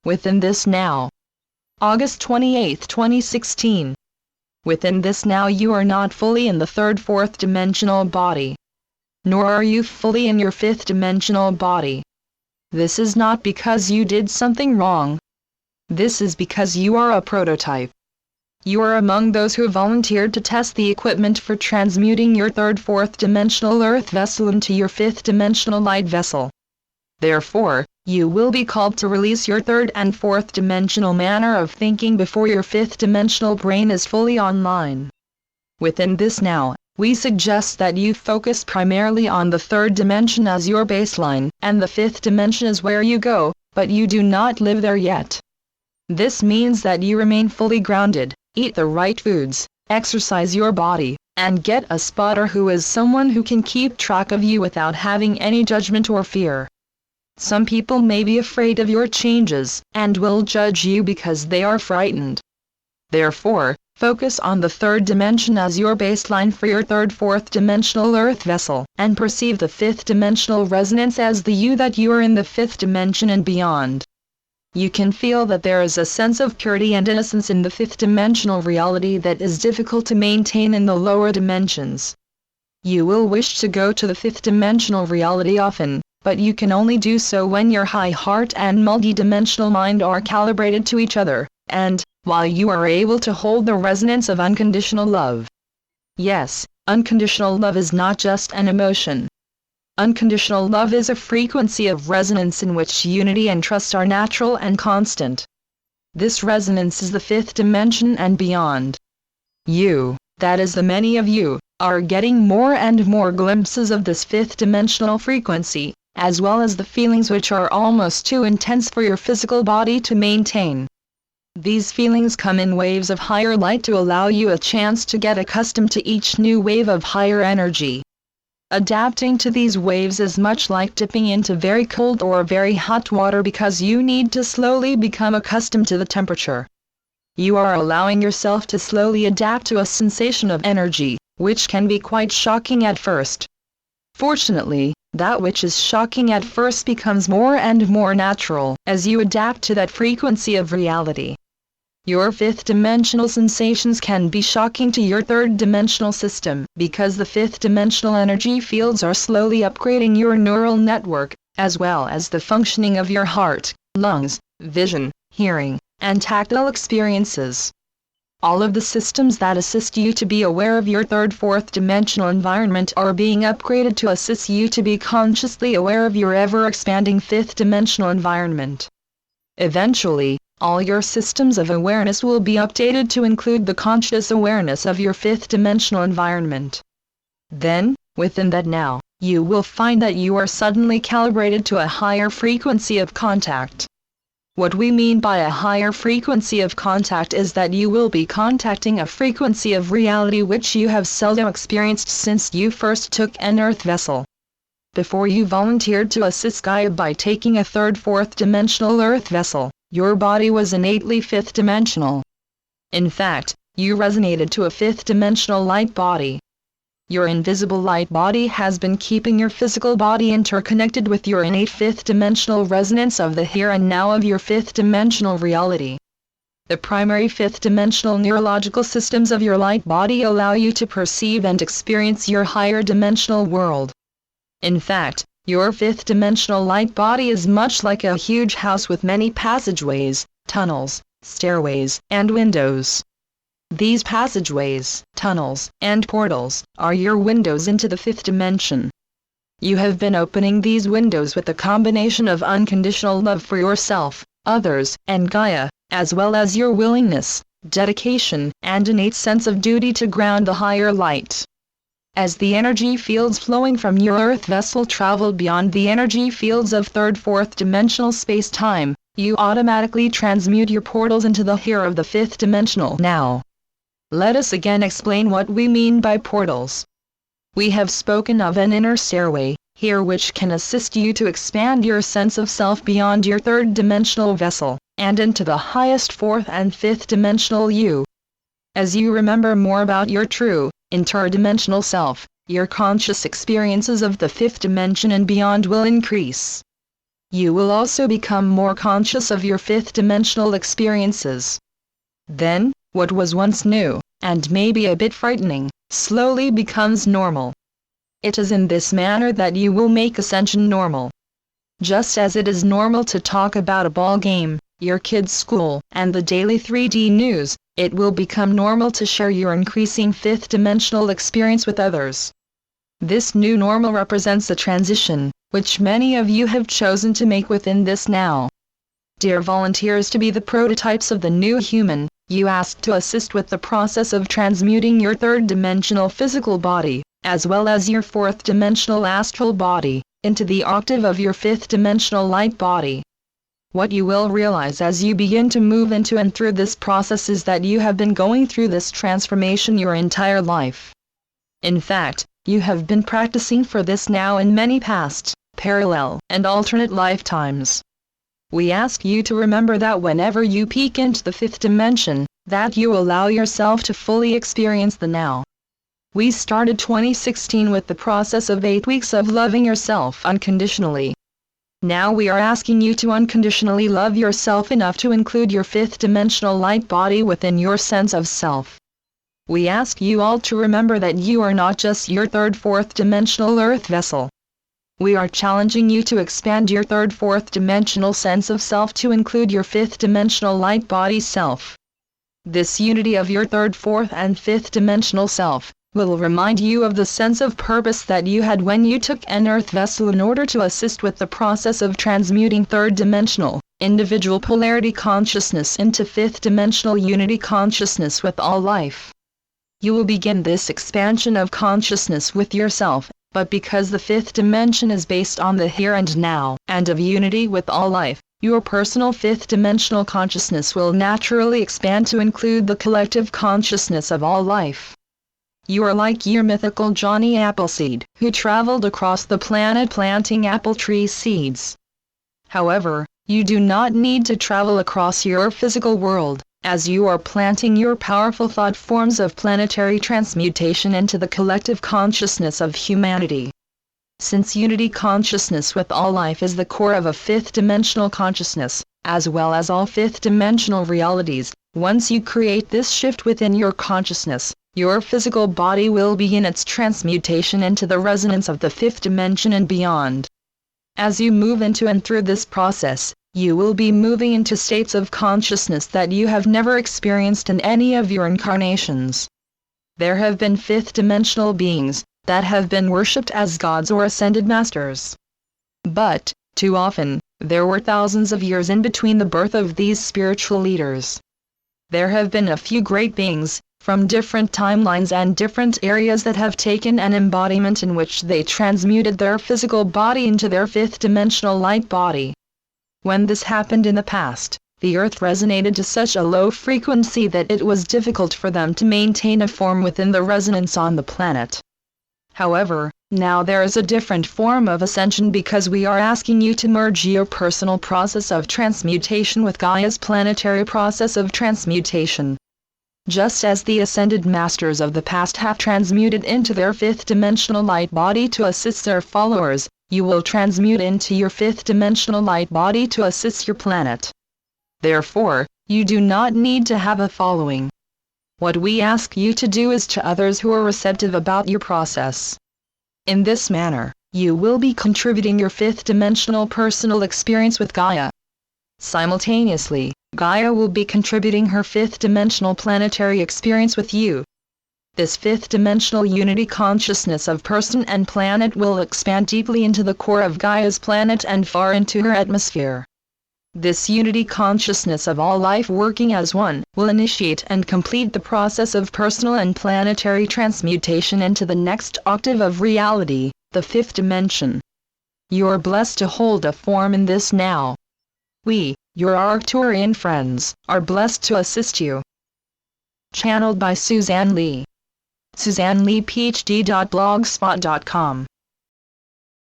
Within this now. August 28, 2016. Within this now you are not fully in the third fourth dimensional body. Nor are you fully in your fifth dimensional body. This is not because you did something wrong. This is because you are a prototype. You are among those who volunteered to test the equipment for transmuting your third fourth dimensional earth vessel into your fifth dimensional light vessel. Therefore, you will be called to release your third and fourth dimensional manner of thinking before your fifth dimensional brain is fully online. Within this now, we suggest that you focus primarily on the third dimension as your baseline, and the fifth dimension is where you go, but you do not live there yet. This means that you remain fully grounded, eat the right foods, exercise your body, and get a spotter who is someone who can keep track of you without having any judgment or fear. Some people may be afraid of your changes, and will judge you because they are frightened. Therefore, focus on the third dimension as your baseline for your third fourth dimensional earth vessel, and perceive the fifth dimensional resonance as the you that you are in the fifth dimension and beyond. You can feel that there is a sense of purity and innocence in the fifth dimensional reality that is difficult to maintain in the lower dimensions. You will wish to go to the fifth dimensional reality often, but you can only do so when your high heart and multi-dimensional mind are calibrated to each other, and, while you are able to hold the resonance of unconditional love. Yes, unconditional love is not just an emotion. Unconditional love is a frequency of resonance in which unity and trust are natural and constant. This resonance is the fifth dimension and beyond. You, that is the many of you, are getting more and more glimpses of this fifth dimensional frequency, as well as the feelings which are almost too intense for your physical body to maintain. These feelings come in waves of higher light to allow you a chance to get accustomed to each new wave of higher energy. Adapting to these waves is much like dipping into very cold or very hot water because you need to slowly become accustomed to the temperature. You are allowing yourself to slowly adapt to a sensation of energy, which can be quite shocking at first. Fortunately, that which is shocking at first becomes more and more natural as you adapt to that frequency of reality. Your fifth dimensional sensations can be shocking to your third dimensional system because the fifth dimensional energy fields are slowly upgrading your neural network, as well as the functioning of your heart, lungs, vision, hearing, and tactile experiences. All of the systems that assist you to be aware of your third fourth dimensional environment are being upgraded to assist you to be consciously aware of your ever-expanding fifth dimensional environment. Eventually, all your systems of awareness will be updated to include the conscious awareness of your fifth dimensional environment. Then, within that now, you will find that you are suddenly calibrated to a higher frequency of contact. What we mean by a higher frequency of contact is that you will be contacting a frequency of reality which you have seldom experienced since you first took an earth vessel. Before you volunteered to assist Gaia by taking a third fourth dimensional earth vessel, your body was innately fifth dimensional. In fact, you resonated to a fifth dimensional light body. Your invisible light body has been keeping your physical body interconnected with your innate fifth dimensional resonance of the here and now of your fifth dimensional reality. The primary fifth dimensional neurological systems of your light body allow you to perceive and experience your higher dimensional world. In fact, your fifth dimensional light body is much like a huge house with many passageways, tunnels, stairways, and windows. These passageways, tunnels, and portals are your windows into the fifth dimension. You have been opening these windows with a combination of unconditional love for yourself, others, and Gaia, as well as your willingness, dedication, and innate sense of duty to ground the higher light. As the energy fields flowing from your earth vessel travel beyond the energy fields of third fourth dimensional space-time, you automatically transmute your portals into the here of the fifth dimensional now. Let us again explain what we mean by portals. We have spoken of an inner stairway, here which can assist you to expand your sense of self beyond your third dimensional vessel, and into the highest fourth and fifth dimensional you. As you remember more about your true, interdimensional self, your conscious experiences of the fifth dimension and beyond will increase. you will also become more conscious of your fifth-dimensional experiences. Then, what was once new, and maybe a bit frightening, slowly becomes normal. It is in this manner that you will make ascension normal. Just as it is normal to talk about a ball game, your kids' school, and the daily 3D news, it will become normal to share your increasing fifth-dimensional experience with others. This new normal represents a transition, which many of you have chosen to make within this now. Dear volunteers, to be the prototypes of the new human, you asked to assist with the process of transmuting your third-dimensional physical body, as well as your fourth-dimensional astral body, into the octave of your fifth-dimensional light body. What you will realize as you begin to move into and through this process is that you have been going through this transformation your entire life. In fact, you have been practicing for this now in many past, parallel, and alternate lifetimes. We ask you to remember that whenever you peek into the fifth dimension, that you allow yourself to fully experience the now. We started 2016 with the process of 8 weeks of loving yourself unconditionally. Now we are asking you to unconditionally love yourself enough to include your fifth-dimensional light body within your sense of self. We ask you all to remember that you are not just your third, fourth-dimensional earth vessel. We are challenging you to expand your third, fourth-dimensional sense of self to include your fifth-dimensional light body self. This unity of your third, fourth, and fifth-dimensional self will remind you of the sense of purpose that you had when you took an earth vessel in order to assist with the process of transmuting third-dimensional, individual polarity consciousness into fifth-dimensional unity consciousness with all life. You will begin this expansion of consciousness with yourself, but because the fifth dimension is based on the here and now, and of unity with all life, your personal fifth-dimensional consciousness will naturally expand to include the collective consciousness of all life. You are like your mythical Johnny Appleseed, who traveled across the planet planting apple tree seeds. However, you do not need to travel across your physical world, as you are planting your powerful thought forms of planetary transmutation into the collective consciousness of humanity. Since unity consciousness with all life is the core of a fifth-dimensional consciousness, as well as all fifth-dimensional realities, once you create this shift within your consciousness, your physical body will begin its transmutation into the resonance of the fifth dimension and beyond. As you move into and through this process, you will be moving into states of consciousness that you have never experienced in any of your incarnations. There have been fifth-dimensional beings that have been worshipped as gods or ascended masters. But, too often, there were thousands of years in between the birth of these spiritual leaders. There have been a few great beings, from different timelines and different areas that have taken an embodiment in which they transmuted their physical body into their fifth-dimensional light body. When this happened in the past, the Earth resonated to such a low frequency that it was difficult for them to maintain a form within the resonance on the planet. However, now there is a different form of ascension because we are asking you to merge your personal process of transmutation with Gaia's planetary process of transmutation. Just as the ascended masters of the past have transmuted into their fifth-dimensional light body to assist their followers, you will transmute into your fifth-dimensional light body to assist your planet. Therefore, you do not need to have a following. What we ask you to do is to others who are receptive about your process. In this manner, you will be contributing your fifth-dimensional personal experience with Gaia. Simultaneously, Gaia will be contributing her fifth-dimensional planetary experience with you. This fifth-dimensional unity consciousness of person and planet will expand deeply into the core of Gaia's planet and far into her atmosphere. This unity consciousness of all life working as one will initiate and complete the process of personal and planetary transmutation into the next octave of reality, the fifth dimension. You are blessed to hold a form in this now. We, your Arcturian friends, are blessed to assist you. Channeled by Suzanne Lee. SuzanneLeePhD.blogspot.com